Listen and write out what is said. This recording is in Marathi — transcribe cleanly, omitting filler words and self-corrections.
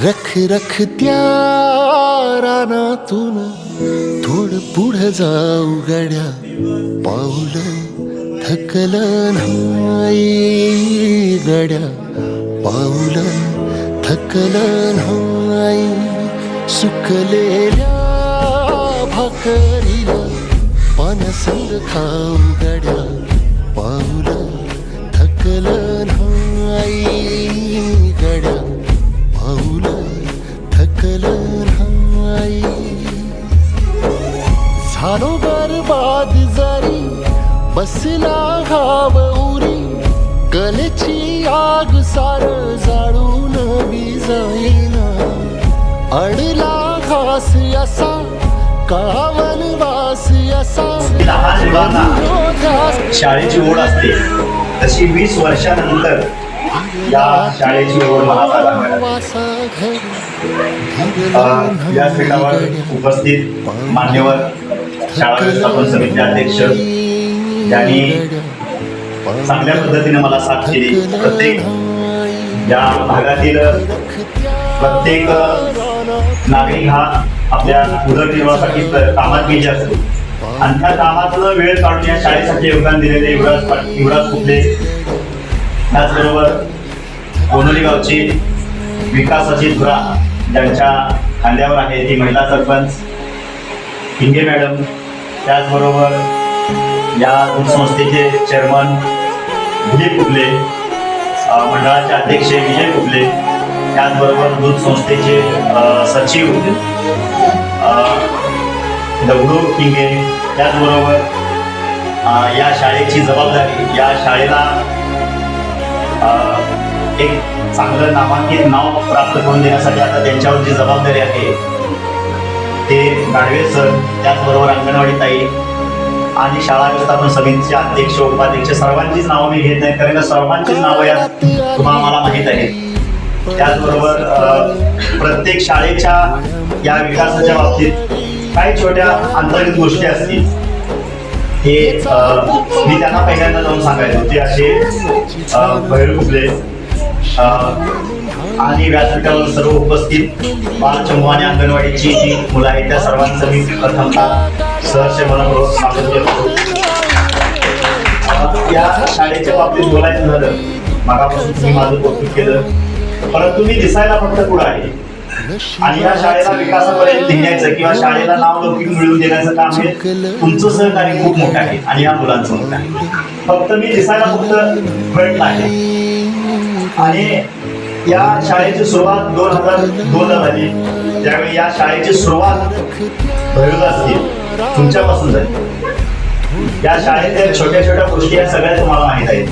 रख रख त्या रानातून थोडं पुढं जाऊ गड्या, पाऊल थकलं नाही गड्या, पाऊल थकलं नाही. सुकलेल्या भाकरीला पानसंग खाऊ गड्या, पाऊल थकलं नाही गड्या, पाऊल थकलं नाही. झालो बरबाद जरी बसला घाव उरी, कलेची आग सार जाळून बी जाईना. अडला घास असा काळा वनवास असा. लहान मुलांना शाळेची ओढ असते तशी 20 वर्षानंतर या शाळेची ओढ मला या पीठावर उपस्थित मान्यवर शाळा व्यवस्थापन समिती अध्यक्ष ज्यांनी चांगल्या पद्धतीने मला साथ केली. प्रत्येक या भागातील प्रत्येक नागरिक हा आपल्या उदरनिर्वाहासाठी कामात गेले असतो आणि त्या कामातलं वेळ काढून या शाळेसाठी योगदान दिलेले युवराज कुपले, त्याचबरोबर कोनोली गावची विकासाची धुरा ज्यांच्या खांद्यावर आहे ती महिला सरपंच हिंगे मॅडम, त्याचबरोबर या दूध संस्थेचे चेअरमन विजय कुपले, मंडळाचे अध्यक्ष विजय कुपले, त्याचबरोबर दूध संस्थेचे सचिव दगडू हिंगे, त्याचबरोबर या शाळेची जबाबदारी, या शाळेला एक चांगलं नामांकित नाव प्राप्त करून देण्यासाठी आता त्यांच्यावर जी जबाबदारी आहे ते गाडवे सर, त्याचबरोबर अंगणवाडी ताई आणि शाळा व्यवस्थापन समितीचे अध्यक्ष उपाध्यक्ष सर्वांचीच नावं मी घेत नाही, कारण सर्वांचीच नावं या तुम्हाला मला माहीत आहेत. त्याचबरोबर प्रत्येक शाळेच्या या विकासाच्या बाबतीत काही छोट्या अंतर्गत गोष्टी असतील हे मी त्यांना पहिल्यांदा जाऊन सांगायचे होते. असे भैरू कुपले आणि व्यासपीठावर सर्व उपस्थित बालचंबू आणि अंगणवाडीची जी मुलं आहेत त्या सर्वांचं मी प्रथमतः सहर्ष मनपूर्वक स्वागत करतो. या शाळेच्या बाबतीत बोलायचं झालं, मागापासून तुम्ही माझं कौतुक केलं, परंतु मी दिसायला फक्त पुढं आहे आणि या शाळेला विकासापर्यंत नेण्याचं किंवा शाळेला नावलौकिक मिळवून देण्याचं काम हे तुमचं सहकार्य खूप मोठं आहे आणि या मुलांचं मोठं आहे. फक्त मी दिसायला फक्त फ्रंटला आहे. आणि या शाळेची सुरुवात 2002 ला झाली, त्यावेळी या शाळेची सुरुवात भैरूदासजी तुमच्यापासून झाली. या शाळेतल्या छोट्या छोट्या गोष्टी या सगळ्या तुम्हाला माहीत आहेत.